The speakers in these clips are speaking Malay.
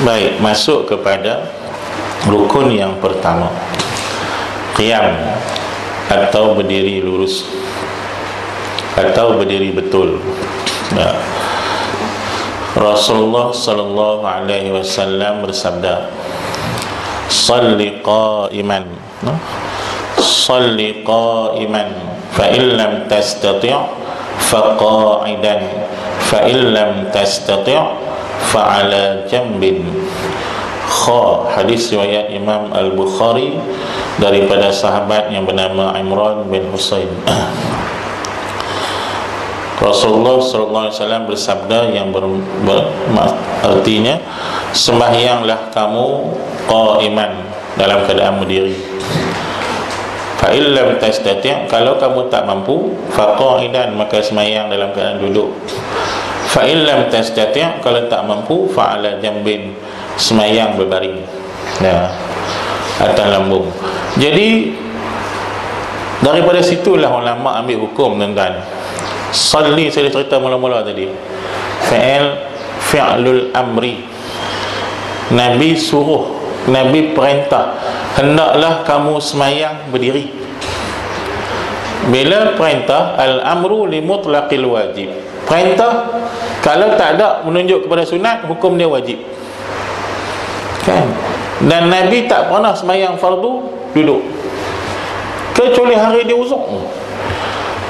Baik, masuk kepada rukun yang pertama, qiyam atau berdiri lurus atau berdiri betul. Rasulullah sallallahu alaihi wasallam bersabda, "Shalli qa'iman." Shalli qa'iman, fa in lam tastati' fa qa'idan, fa in lam tastati' fa 'ala jambin. Hadis riwayat Imam Al-Bukhari daripada sahabat yang bernama Imran bin Husain. Rasulullah sallallahu alaihi wasallam bersabda yang artinya, sembahyanglah kamu qa'iman, dalam keadaan berdiri. Fa illam tastati', kalau kamu tak mampu, fa qa'idan, maka sembahyang dalam keadaan duduk. Fa illam tastati', kalau tak mampu, fa 'ala jambin, sembahyang berbaring, atas lambung. Jadi daripada situlah ulama ambil hukum, tuan-tuan. Salli, saya cerita mula-mula tadi, fi'lul amri. Nabi suruh, Nabi perintah, hendaklah kamu sembahyang berdiri. Bila perintah, al-amru li mutlaqil wajib. Perintah kalau tak ada menunjuk kepada sunat, hukum dia wajib, kan? Dan Nabi tak pernah sembahyang fardu duduk, kecuali hari dia uzur.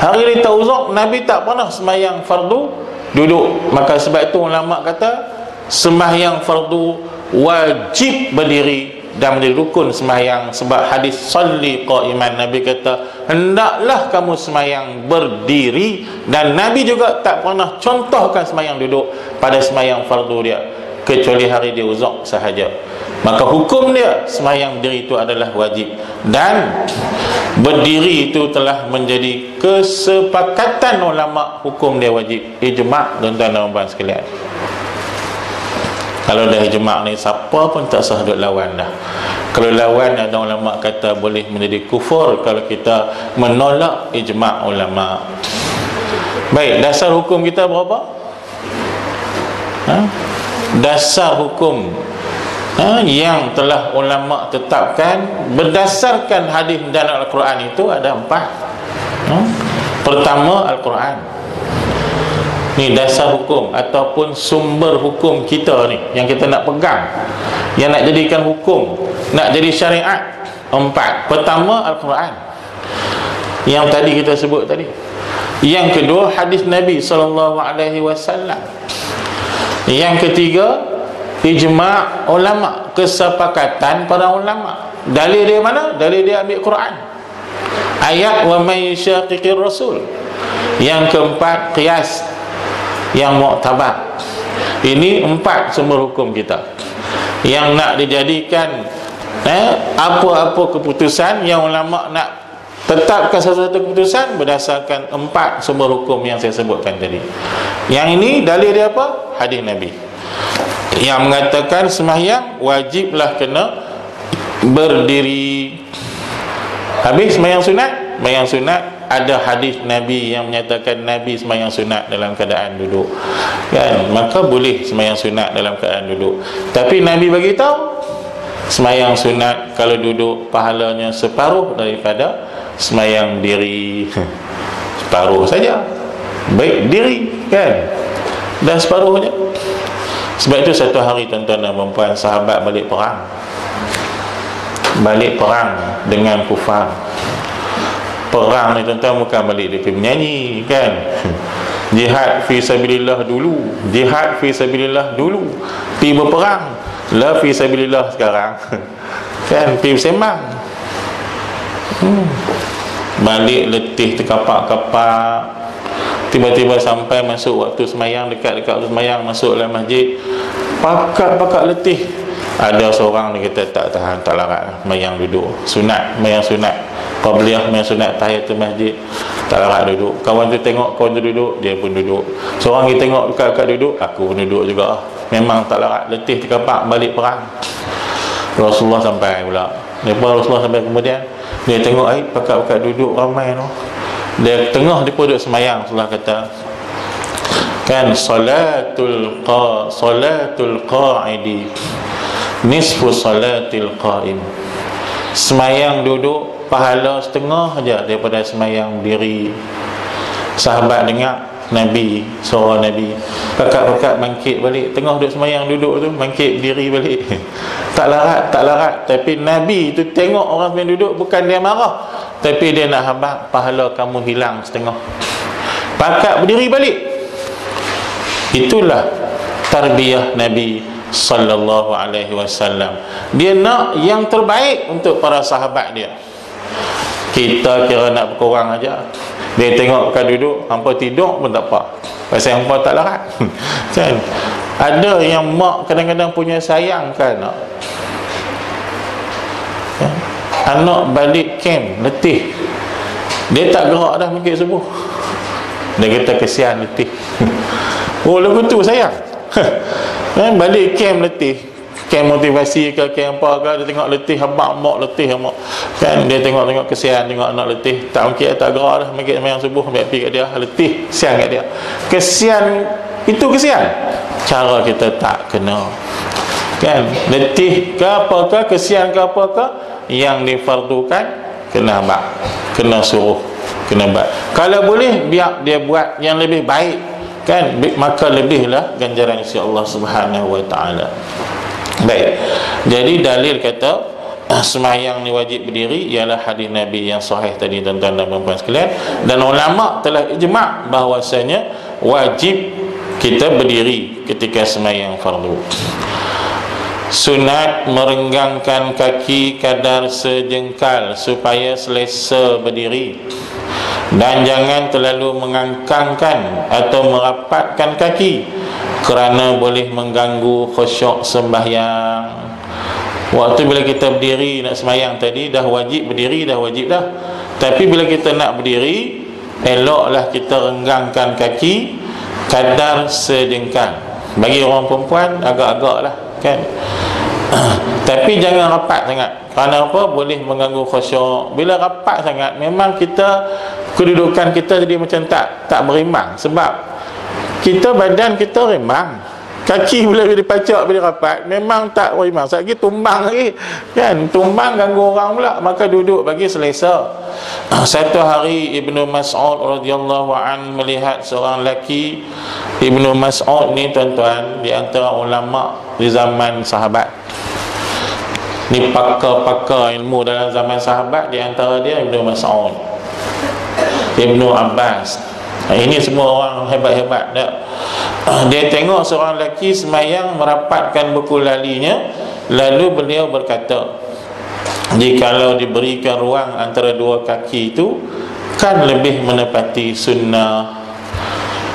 Hari dia tak uzur, Nabi tak pernah sembahyang fardu duduk. Maka sebab itu ulama kata sembahyang fardu wajib berdiri dan menjadi rukun sembahyang. Sebab hadis salli qa'iman, Nabi kata hendaklah kamu sembahyang berdiri. Dan Nabi juga tak pernah contohkan sembahyang duduk pada sembahyang fardu dia, kecuali hari dia uzur sahaja. Maka hukum dia sembahyang berdiri itu adalah wajib. Dan berdiri itu telah menjadi kesepakatan ulama, hukum dia wajib, ijma', tuan-tuan dan puan sekalian. Kalau dah ijma' ni, siapa pun tak sah duk lawan dah. Kalau lawan, ada ulama kata boleh menjadi kufur kalau kita menolak ijma' ulama. Baik, dasar hukum kita berapa? Dasar hukum yang telah ulama tetapkan berdasarkan hadis dan Al-Quran itu ada 4. Pertama, Al-Quran. Ni dasar hukum ataupun sumber hukum kita ni, yang kita nak pegang, yang nak jadikan hukum, nak jadi syariat. 4. Pertama, Al-Quran, yang tadi kita sebut tadi. Yang kedua, hadis Nabi sallallahu alaihi wasallam. Yang ketiga, ijma' ulama, kesepakatan para ulama. Dalil dia mana? Dalil dia ambil Quran, ayat wa may syaqiqir rasul. Yang keempat, qiyas yang muktabar. Ini 4 sumber hukum kita yang nak dijadikan apa-apa keputusan yang ulama nak tetapkan sesuatu keputusan berdasarkan 4 sumber hukum yang saya sebutkan tadi. Yang ini dalil dia apa? Hadis Nabi yang mengatakan sembahyang wajiblah kena berdiri. Habis sembahyang sunat, sembahyang sunat ada hadis Nabi yang menyatakan Nabi sembahyang sunat dalam keadaan duduk, kan? Maka boleh sembahyang sunat dalam keadaan duduk. Tapi Nabi bagi tahu sembahyang sunat kalau duduk pahalanya separuh daripada sembahyang diri. Separuh saja, baik diri, kan? Dan separuhnya. Sebab itu satu hari, tuan-tuan dan puan, sahabat balik perang. Balik perang dengan kufar. Perang ni, tuan-tuan, bukan balik dia pergi menyanyi, kan? Jihad fi sabilillah dulu, jihad fi sabilillah dulu, pergi berperang. La fi sabilillah sekarang, kan? Pergi bersembang. Balik letih, terkapak-kapak. Tiba-tiba sampai masuk waktu semayang, dekat-dekat waktu semayang, masuk dalam masjid, pakat-pakat letih. Ada seorang dia kata tak tahan, tak larat semayang duduk sunat, semayang sunat qabliyah, semayang sunat tahiyatul masjid, tak larat duduk. Kawan tu tengok kawan tu duduk, dia pun duduk. Seorang dia tengok dekat-dekat duduk, aku pun duduk juga. Memang tak larat, letih, terkapak, balik perang. Rasulullah sampai pula. Lepas Rasulullah sampai kemudian, dia tengok pakat-pakat duduk ramai tu. Dia tengah dia pun duduk semayang. Rasulullah kata, Kan salatul qa'idi nisfu salatil qa'im. Semayang duduk pahala setengah aja daripada semayang diri. Sahabat dengar Nabi, suara Nabi, pakat-pakat bangkit balik. Tengah duduk semayang duduk tu, bangkit diri balik. Tak larat. Tapi Nabi tu tengok orang semayang duduk, bukan dia marah, tapi dia nak habaq pahala kamu hilang setengah. Pakat berdiri balik. Itulah tarbiyah Nabi sallallahu alaihi wasallam. Dia nak yang terbaik untuk para sahabat dia. Kita kira nak berkurang aja. Dia tengok kau duduk, hampa tidur pun tak apa, pasal hampa tak larat. Kan? Ada yang mak kadang-kadang punya sayang ke anak. Kan? Anak balik camp letih, dia tak gerak dah mungkin subuh. Dia kata kesian letih. Oh, lagu tu sayang. Kan? Balik camp letih, camp motivasi ke camp apa ke, dia tengok letih habaq mak letih mak. Kan dia tengok kesian, tengok anak letih, tak mungkin tak gerak dah mungkin sembahyang subuh, ambil pergi kat dia letih, kesian kat dia. Kesian itu kesian. Cara kita tak kena. Kan letih ke apakah, kesian ke apakah, yang difardukan kena habaq, kena suruh, kena buat. Kalau boleh biar dia buat yang lebih baik, kan, maka lebihlah ganjaran insya-Allah Subhanahu wa taala. Baik. Jadi dalil kata sembahyang ni wajib berdiri ialah hadis Nabi yang sahih tadi, tuan-tuan dan puan-puan sekalian, dan ulama telah ijma' bahwasanya wajib kita berdiri ketika sembahyang fardu. Sunat merenggangkan kaki kadar sejengkal supaya selesa berdiri, dan jangan terlalu mengangkangkan atau merapatkan kaki kerana boleh mengganggu khusyuk sembahyang. Waktu bila kita berdiri nak sembahyang tadi dah wajib berdiri, dah wajib dah. Tapi bila kita nak berdiri, eloklah kita renggangkan kaki kadar sejengkal. Bagi orang perempuan agak-agak lah, kan. Tapi jangan rapat sangat. Kerana apa? Boleh mengganggu khusyuk. Bila rapat sangat, memang kita, kedudukan kita jadi macam tak berimbang. Sebab kita, badan kita rimbang, kaki bila dipacak, bila rapat memang tak berimbang. Sekali tumbang lagi, kan, tumbang ganggu orang pula. Maka duduk bagi selesa. Satu hari Ibnu Mas'ud radhiyallahu an melihat seorang lelaki. Ibnu Mas'ud ni, tuan-tuan, di antara ulama di zaman sahabat. Ni pakar-pakar ilmu dalam zaman sahabat. Di antara dia Ibnu Mas'ud, Ibnu Abbas. Ini semua orang hebat-hebat tak? Dia tengok seorang lelaki sembahyang merapatkan buku lalinya. Lalu beliau berkata, jikalau diberikan ruang antara dua kaki itu, kan lebih menepati sunnah.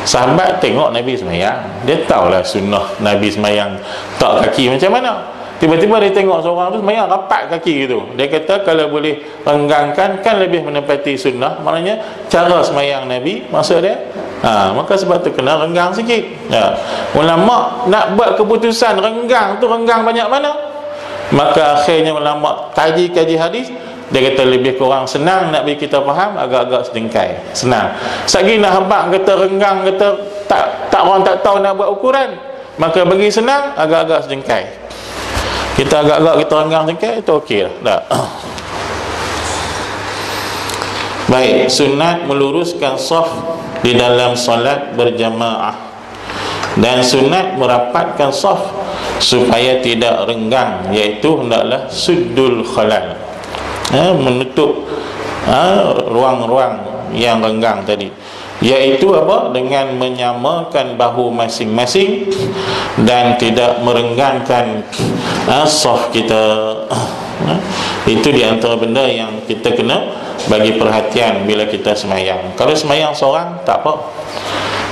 Sahabat tengok Nabi sembahyang, dia tahulah sunnah Nabi sembahyang tak kaki macam mana. Tiba-tiba dia tengok seorang tu sembahyang rapat kaki gitu. Dia kata kalau boleh renggangkan kan lebih menepati sunnah. Maknanya cara sembahyang Nabi, maksud dia, maka sebab tu kena renggang sikit. Ulama nak buat keputusan renggang tu renggang banyak mana, maka akhirnya ulama kaji hadis. Dia kata lebih kurang senang nak bagi kita faham, agak-agak sedengkai, senang. Sagi nak habaq kata renggang, kata tak orang tak tahu nak buat ukuran, maka bagi senang, agak-agak sedengkai. Kita agak-agak kita renggang sedengkai, itu okey lah. Baik, sunat meluruskan saf di dalam solat berjamaah, dan sunat merapatkan saf supaya tidak renggang, iaitu hendaklah suddul khalal, menutup ruang-ruang yang renggang tadi, iaitu apa? Dengan menyamakan bahu masing-masing dan tidak merenggangkan saf kita. Itu di antara benda yang kita kena bagi perhatian bila kita sembahyang. Kalau sembahyang seorang tak apa,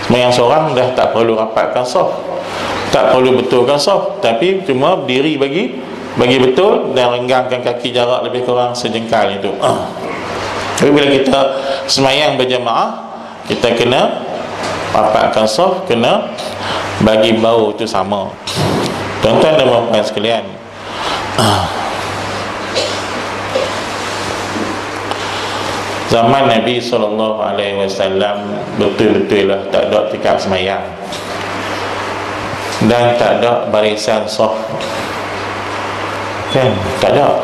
sembahyang seorang dah tak perlu rapatkan saf, tak perlu betulkan saf, tapi cuma berdiri bagi betul dan renggangkan kaki jarak lebih kurang sejengkal itu. Tapi bila kita sembahyang berjamaah, kita kena rapatkan saf, kena bagi bau itu sama. Tuan-tuan dan puan-puan sekalian, Zaman Nabi SAW betul-betul lah tak ada tikar semayang dan tak ada barisan soft, kan? Tak ada.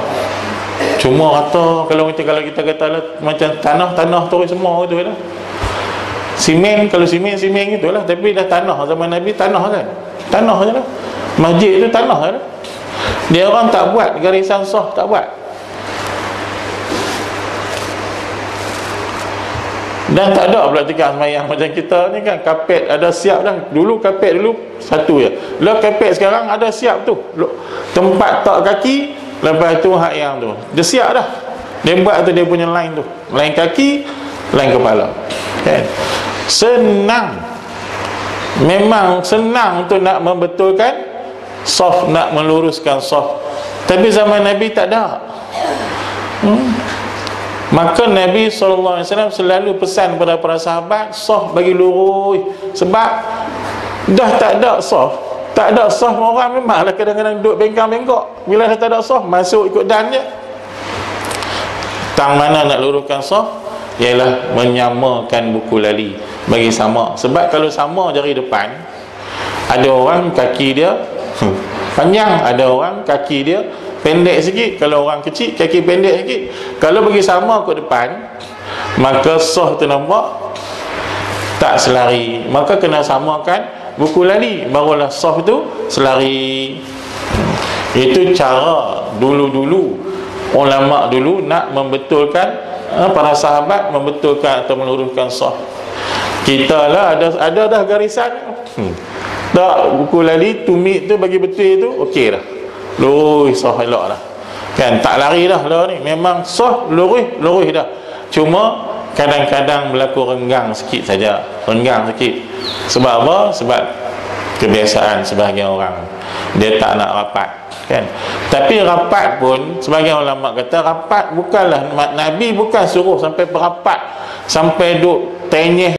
Cuma kata kalau kita kata lah, macam tanah tu semua tu lah. Simen, kalau simen gitu lah. Tapi dah tanah, zaman Nabi tanah kan, tanah je lah. Masjid tu tanah je lah. Dia orang tak buat garisan soft, tak buat. Dan tak ada pula tikar semayang macam kita ni kan, kapet ada siap dah. Dulu kapet dulu satu je. Lah kapet sekarang ada siap tu. Tempat tak kaki, lepas tu hak yang tu. Dia siap dah. Dia buat tu dia punya line tu. Line kaki, line kepala. Kan? Senang. Memang senang untuk nak membetulkan soft, nak meluruskan soft. Tapi zaman Nabi tak ada. Maka Nabi SAW selalu pesan kepada para sahabat, soft bagi lurus. Sebab dah tak ada soft. Tak ada soft, orang memanglah kadang-kadang duduk bengkak-bengkok. Bila dah tak ada soft, masuk ikut dan je. Tang mana nak luruskan soft? Ialah menyamakan buku lali, bagi sama. Sebab kalau sama jari depan, ada orang kaki dia panjang, ada orang kaki dia pendek sikit. Kalau orang kecil, kaki pendek sikit. Kalau bagi sama ke depan, maka soh tu nampak tak selari. Maka kena samakan buku lali, barulah soh tu selari. Itu cara dulu-dulu ulama dulu nak membetulkan, para sahabat membetulkan atau meluruskan soh. Kita lah ada dah garisan. Tak, buku lali tumit tu bagi betul tu okey dah. Lurus soh elok dah. Kan tak lari dah lah ni. Memang soh lurus dah. Cuma kadang-kadang berlaku renggang sikit saja. Renggang sikit. Sebab apa? Sebab kebiasaan sebahagian orang. Dia tak nak rapat, kan? Tapi rapat pun sebagian ulama kata rapat bukanlah, Nabi bukan suruh sampai berapat, sampai duk tenyeh